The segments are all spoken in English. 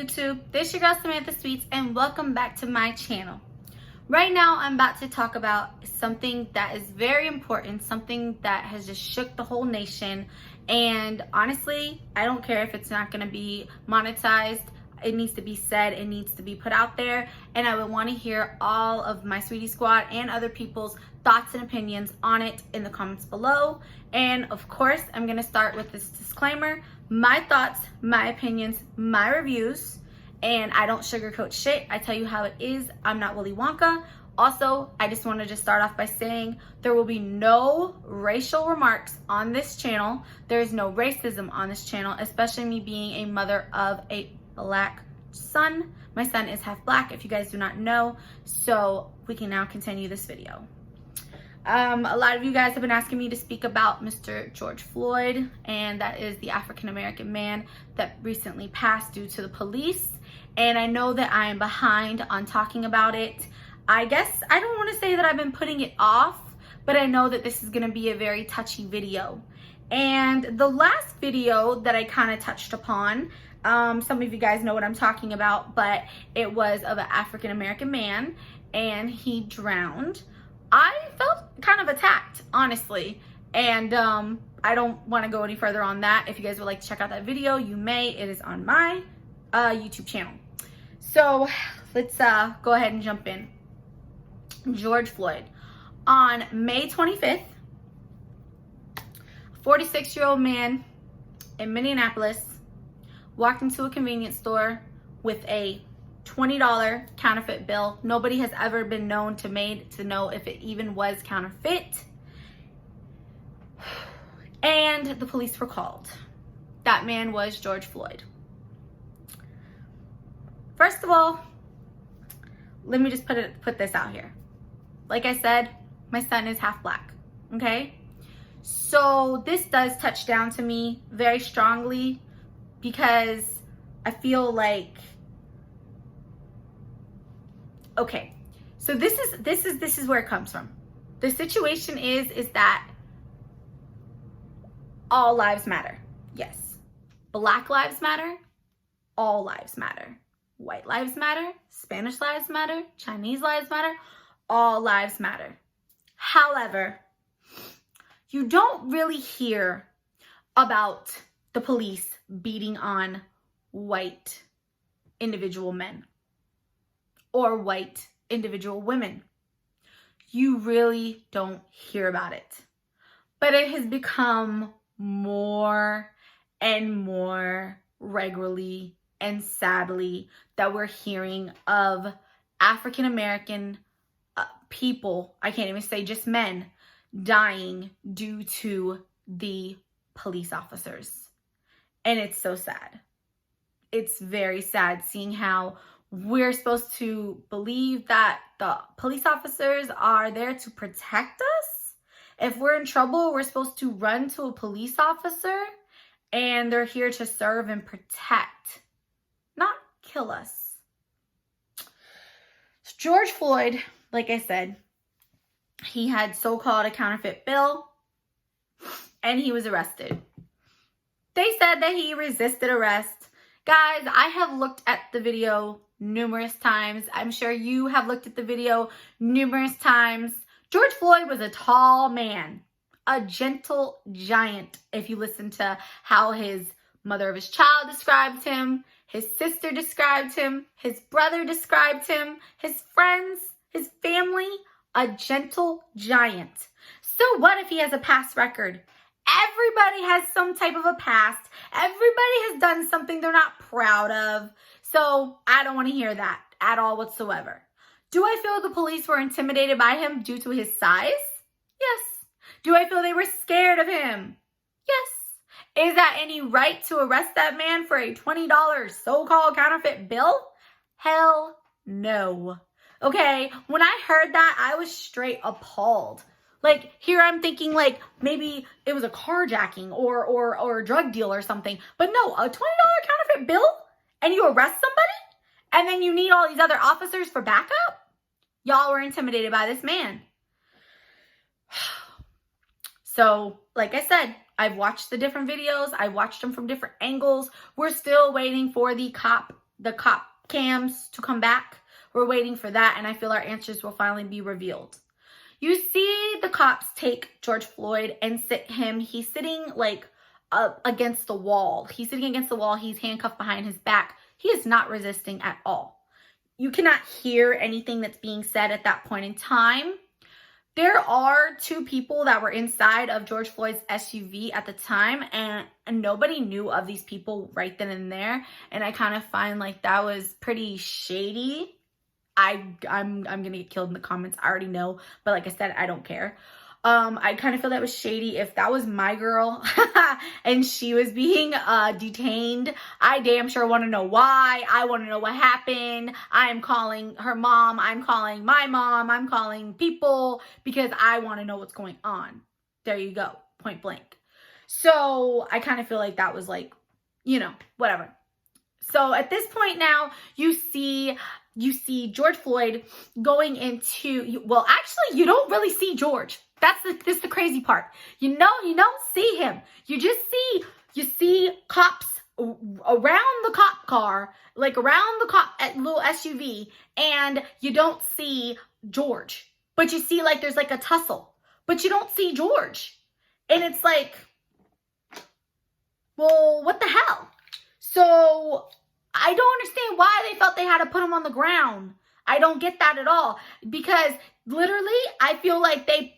YouTube? This your girl Samantha Sweets and welcome back to my channel. Right now I'm about to talk about something that is very important, something that has just shook the whole nation, and honestly I don't care if it's not going to be monetized. It needs to be said, it needs to be put out there, and I would want to hear all of my Sweetie Squad and other people's thoughts and opinions on it in the comments below. And of course, I'm going to start with this disclaimer: my thoughts, my opinions, my reviews, and I don't sugarcoat shit. I tell you how it is. I'm not Willy Wonka. Also, I just wanted to start off by saying there will be no racial remarks on this channel. There is no racism on this channel, especially me being a mother of a Black son. My son is half Black, if you guys do not know. So we can now continue this video. A lot of you guys have been asking me to speak about Mr. George Floyd, and that is the African-American man that recently passed due to the police. And I know that I am behind on talking about it. I guess I don't want to say that I've been putting it off, but I know that this is going to be a very touchy video. And the last video that I kind of touched upon, some of you guys know what I'm talking about, but it was of an African-American man and he drowned. I felt kind of attacked, honestly, and I don't want to go any further on that. If you guys would like to check out that video, you may. It is on my YouTube channel. So let's go ahead and jump in. George Floyd. On May 25th, a 46-year-old man in Minneapolis walked into a convenience store with a $20 counterfeit bill. Nobody has ever been known to know if it even was counterfeit. And the police were called. That man was George Floyd. First of all, let me just put this out here. Like I said, my son is half Black, okay? So this does touch down to me very strongly because I feel like, okay, so this is where it comes from. The situation is that all lives matter. Yes. Black lives matter. All lives matter. White lives matter. Spanish lives matter. Chinese lives matter. All lives matter. However, you don't really hear about the police beating on white individual men or white individual women. You really don't hear about it. But it has become more and more regularly and sadly that we're hearing of African American people, I can't even say just men, dying due to the police officers. And it's so sad. It's very sad seeing how we're supposed to believe that the police officers are there to protect us. If we're in trouble, we're supposed to run to a police officer, and they're here to serve and protect, not kill us. So George Floyd, like I said, he had so-called a counterfeit bill and he was arrested. They said that he resisted arrest. Guys, I have looked at the video numerous times. I'm sure you have looked at the video numerous times. George Floyd was a tall man, a gentle giant. If you listen to how his mother of his child described him, his sister described him, his brother described him, his friends, his family, a gentle giant. So what if he has a past record? Everybody has some type of a past. Everybody has done something they're not proud of. So I don't want to hear that at all whatsoever. Do I feel the police were intimidated by him due to his size? Yes. Do I feel they were scared of him? Yes. Is that any right to arrest that man for a $20 so-called counterfeit bill? Hell no. Okay, when I heard that, I was straight appalled. Like, here I'm thinking, like, maybe it was a carjacking or a drug deal or something. But no, a $20 counterfeit bill? And you arrest somebody? And then you need all these other officers for backup? Y'all were intimidated by this man. So, like I said, I've watched the different videos. I watched them from different angles. We're still waiting for the cop the cop cams to come back. We're waiting for that, and I feel our answers will finally be revealed. You see the cops take George Floyd and sit him. He's sitting like against the wall. He's sitting against the wall. He's handcuffed behind his back. He is not resisting at all. You cannot hear anything that's being said at that point in time. There are two people that were inside of George Floyd's SUV at the time, and nobody knew of these people right then and there. And I kind of find like that was pretty shady. I'm gonna get killed in the comments. I already know, but like I said, I don't care. I kind of feel that was shady. If that was my girl and she was being detained, I damn sure want to know why. I want to know what happened. I am calling her mom. I'm calling my mom. I'm calling people because I want to know what's going on. There you go. Point blank. So I kind of feel like that was like, you know, whatever. So at this point now, you see George Floyd going into, well, actually, you don't really see George. This is the crazy part. You don't see him. You see cops around the cop car, like around the cop little SUV, and you don't see George. But you see like there's like a tussle, but you don't see George. And it's like, well, what the hell? So I don't understand why they felt they had to put him on the ground. I don't get that at all, because literally I feel like they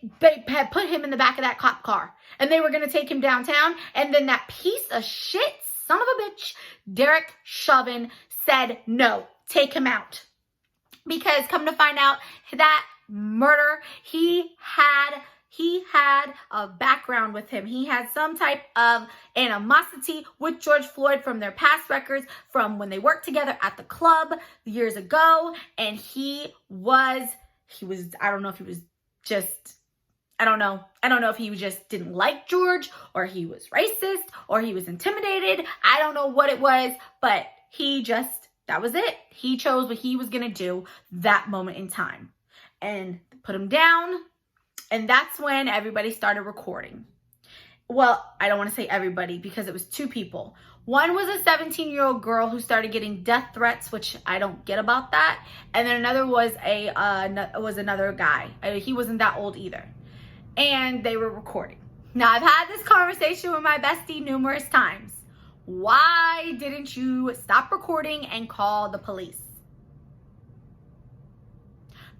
had put him in the back of that cop car and they were going to take him downtown, and then that piece of shit, son of a bitch, Derek Chauvin said, no, take him out. Because come to find out, that murder, he had a background with him. He had some type of animosity with George Floyd from their past records, from when they worked together at the club years ago. And I don't know if he was just, I don't know if he just didn't like George, or he was racist, or he was intimidated. I don't know what it was, but that was it. He chose what he was going to do that moment in time and put him down. And that's when everybody started recording. Well, I don't want to say everybody, because it was two people. One was a 17-year-old girl who started getting death threats, which I don't get about that. And then another was another guy. He wasn't that old either. And they were recording. Now, I've had this conversation with my bestie numerous times. Why didn't you stop recording and call the police?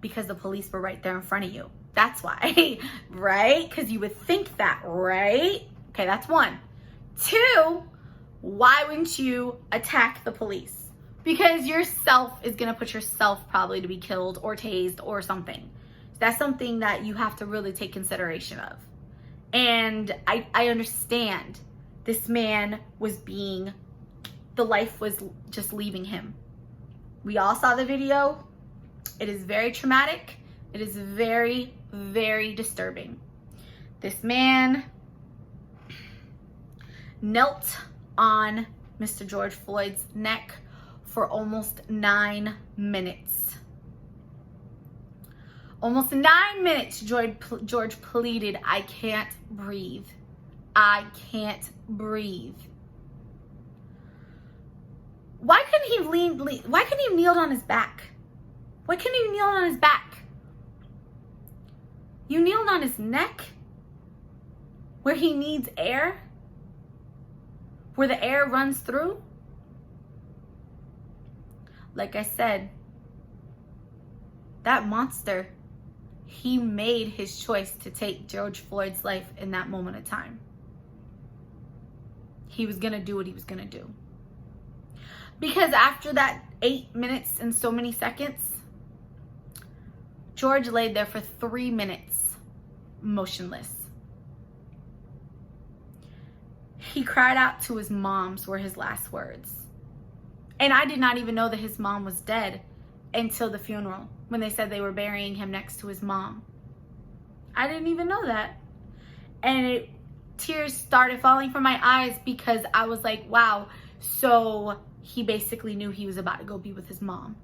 Because the police were right there in front of you. That's why, right? Because you would think that, right? Okay, that's one. Two, why wouldn't you attack the police? Because yourself is going to put yourself probably to be killed or tased or something. That's something that you have to really take consideration of. And I understand this man the life was just leaving him. We all saw the video. It is very traumatic. It is very, very disturbing. This man knelt on Mr. George Floyd's neck for almost 9 minutes. Almost 9 minutes, George pleaded, I can't breathe. I can't breathe. Why couldn't he kneel on his back? Why couldn't he kneel on his back? You kneeled on his neck, where he needs air, where the air runs through. Like I said, that monster, he made his choice to take George Floyd's life in that moment of time. He was going to do what he was going to do. Because after that 8 minutes and so many seconds, George laid there for 3 minutes, motionless. He cried out to his mom's, were his last words. And I did not even know that his mom was dead until the funeral, when they said they were burying him next to his mom. I didn't even know that. And tears started falling from my eyes, because I was like, wow, so he basically knew he was about to go be with his mom.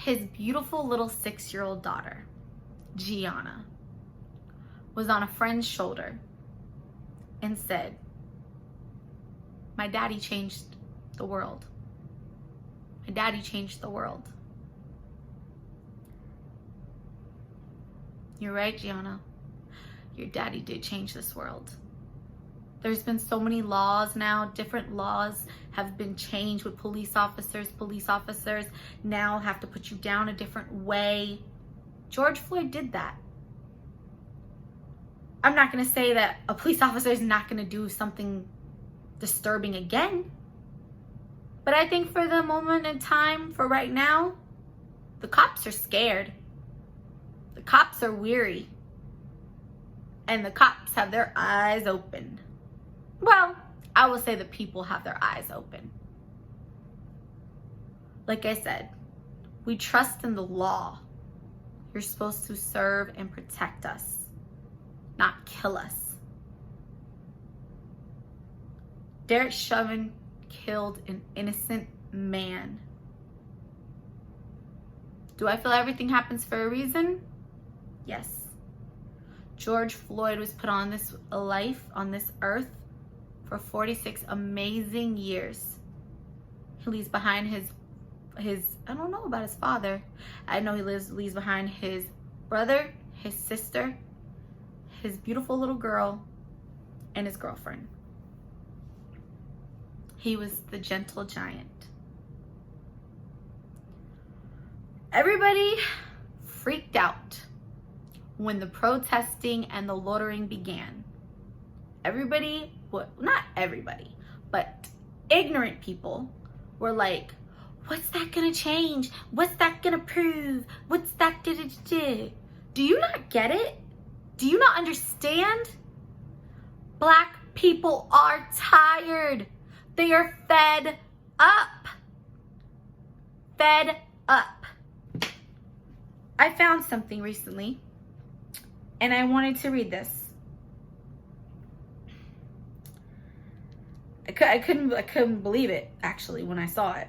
his beautiful little 6-year-old daughter, Gianna, was on a friend's shoulder and said, "My daddy changed the world. My daddy changed the world." You're right, Gianna. Your daddy did change this world. There's been so many laws now. Different laws have been changed with police officers. Police officers now have to put you down a different way. George Floyd did that. I'm not going to say that a police officer is not going to do something disturbing again. But I think for the moment in time, for right now, the cops are scared. The cops are weary. And the cops have their eyes open. Well, I will say the people have their eyes open. Like I said, we trust in the law. You're supposed to serve and protect us, not kill us. Derek Chauvin killed an innocent man. Do I feel everything happens for a reason? Yes. George Floyd was put on this life, on this earth, for 46 amazing years. He leaves behind his I don't know about his father. I know he leaves behind his brother, his sister, his beautiful little girl, and his girlfriend. He was the gentle giant. Everybody freaked out when the protesting and the loitering began. Everybody, well, not everybody, but ignorant people were like, what's that gonna change? What's that gonna prove? What's that gonna do? Do you not get it? Do you not understand? Black people are tired. They are fed up. Fed up. I found something recently, and I wanted to read this. I couldn't believe it, actually, when I saw it.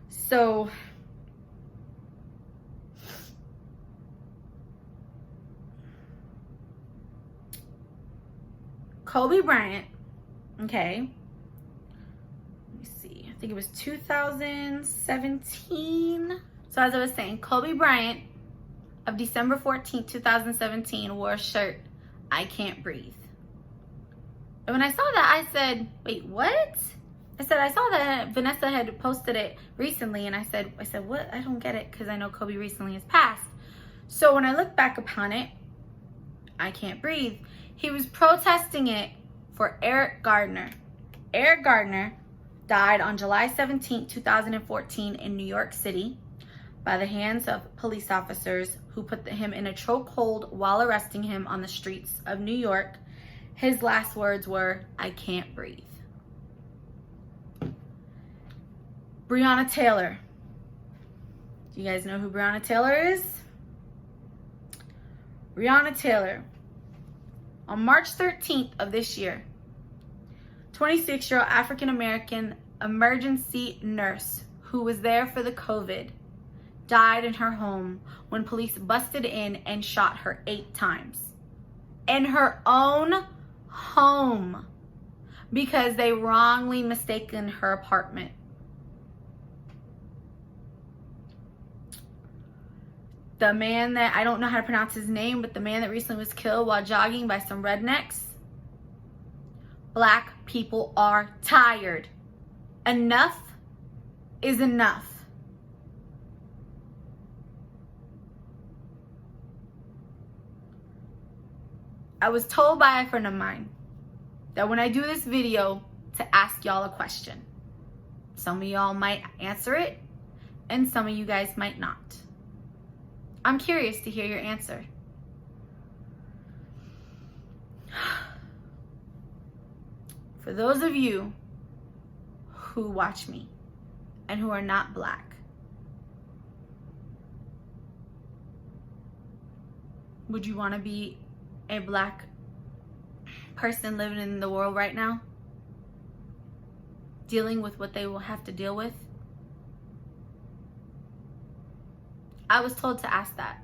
So, Kobe Bryant, okay, let me see, I think it was 2017. So as I was saying, Kobe Bryant of December 14th, 2017 wore a shirt, "I can't breathe." And when I saw that, I said, wait, what? I saw that Vanessa had posted it recently, and I said, what? I don't get it, because I know Kobe recently has passed. So when I look back upon it, "I can't breathe," he was protesting it for Eric Gardner. Eric Gardner died on July 17, 2014 in New York City by the hands of police officers who put him in a chokehold while arresting him on the streets of New York. His last words were, "I can't breathe." Breonna Taylor. Do you guys know who Breonna Taylor is? Breonna Taylor. On March 13th of this year, 26-year-old African-American emergency nurse who was there for the COVID died in her home when police busted in and shot her 8 times. In her own home, because they wrongly mistaken her apartment. The man that, I don't know how to pronounce his name, but the man that recently was killed while jogging by some rednecks. Black people are tired. Enough is enough. I was told by a friend of mine that when I do this video to ask y'all a question. Some of y'all might answer it, and some of you guys might not. I'm curious to hear your answer. For those of you who watch me and who are not black, would you want to be a black person living in the world right now, dealing with what they will have to deal with I was told to ask that.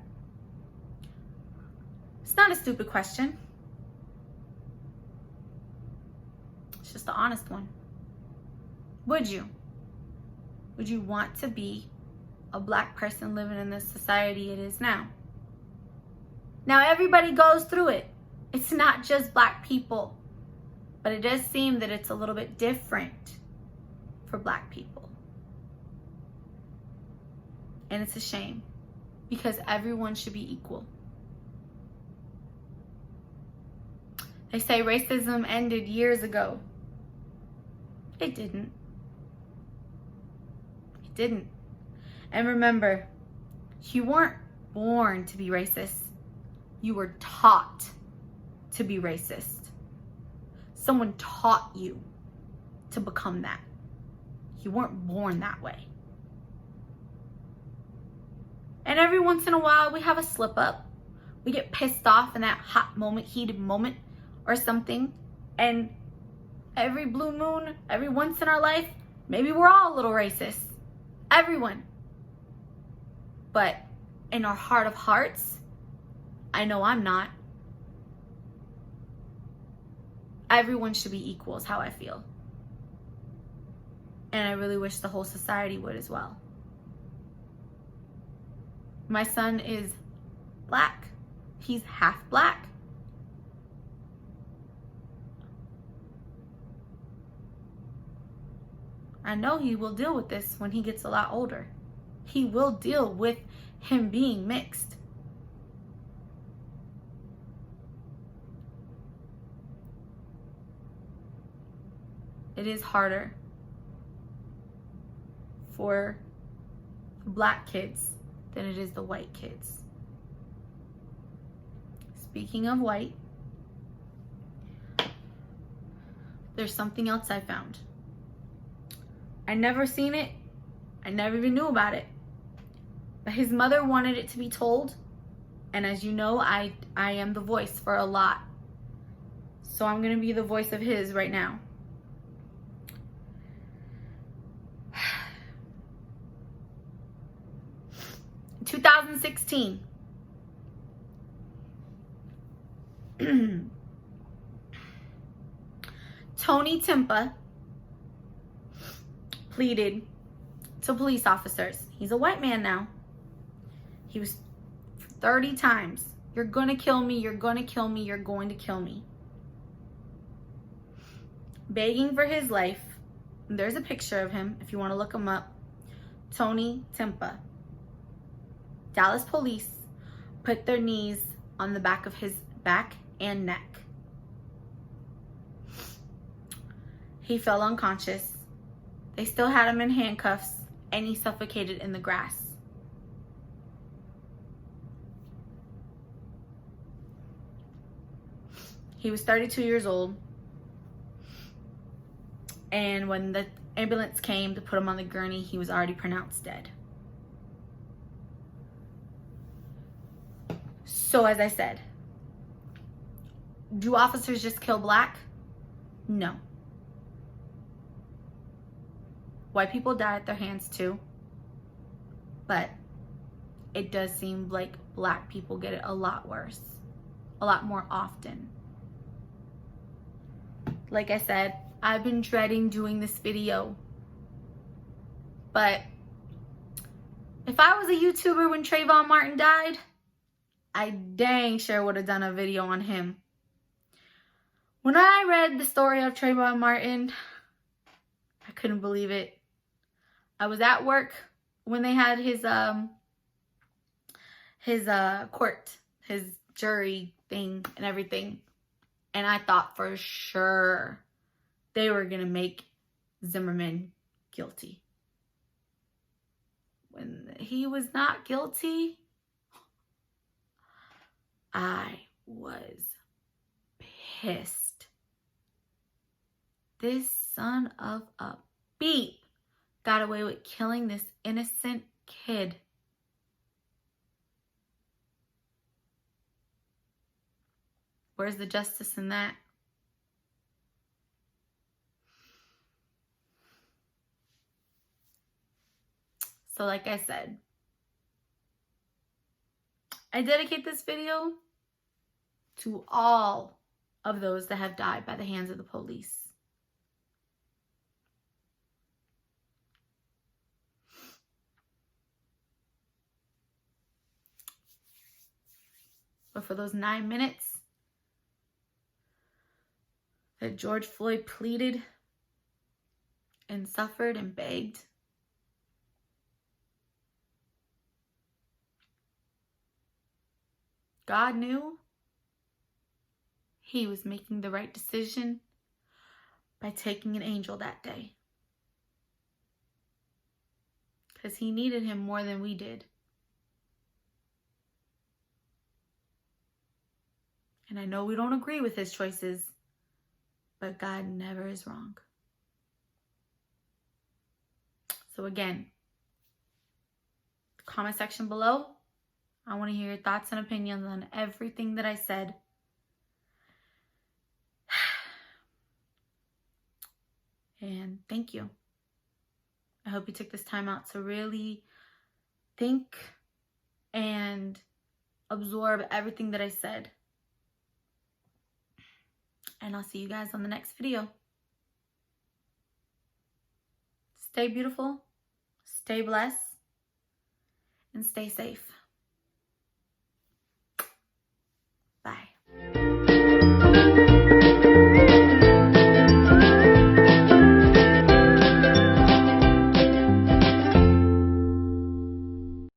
It's not a stupid question. It's just the honest one. Would you? Would you want to be a Black person living in this society it is now? Now, everybody goes through it. It's not just Black people. But it does seem that it's a little bit different for Black people. And it's a shame, because everyone should be equal. They say racism ended years ago. It didn't. It didn't. And remember, you weren't born to be racist. You were taught to be racist. Someone taught you to become that. You weren't born that way. And every once in a while, we have a slip up. We get pissed off in that hot moment, heated moment or something. And every blue moon, every once in our life, maybe we're all a little racist. Everyone. But in our heart of hearts, I know I'm not. Everyone should be equal is how I feel. And I really wish the whole society would as well. My son is Black. He's half Black. I know he will deal with this when he gets a lot older. He will deal with him being mixed. It is harder for the Black kids than it is the white kids. Speaking of white, there's something else I found. I never seen it. I never even knew about it. But his mother wanted it to be told. And as you know, I am the voice for a lot. So I'm going to be the voice of his right now. 2016. Tony Timpa pleaded to police officers. He's a white man now. He was 30 times. You're gonna kill me, you're gonna kill me, you're going to kill me. Begging for his life. There's a picture of him if you want to look him up. Tony Timpa. Dallas police put their knees on the back of his back and neck. He fell unconscious. They still had him in handcuffs, and he suffocated in the grass. He was 32 years old. And when the ambulance came to put him on the gurney, he was already pronounced dead. So as I said, do officers just kill Black? No. White people die at their hands too. But it does seem like Black people get it a lot worse. A lot more often. Like I said, I've been dreading doing this video. But if I was a YouTuber when Trayvon Martin died, I dang sure would have done a video on him. When I read the story of Trayvon Martin, I couldn't believe it. I was at work when they had his court, his jury thing and everything. And I thought for sure they were going to make Zimmerman guilty. When he was not guilty, I was pissed. This son of a beep got away with killing this innocent kid. Where's the justice in that? So like I said, I dedicate this video to all of those that have died by the hands of the police. But for those 9 minutes that George Floyd pleaded and suffered and begged, God knew he was making the right decision by taking an angel that day. Because he needed him more than we did. And I know we don't agree with his choices, but God never is wrong. So again, comment section below. I want to hear your thoughts and opinions on everything that I said. And thank you. I hope you took this time out to really think and absorb everything that I said. And I'll see you guys on the next video. Stay beautiful, stay blessed, and stay safe.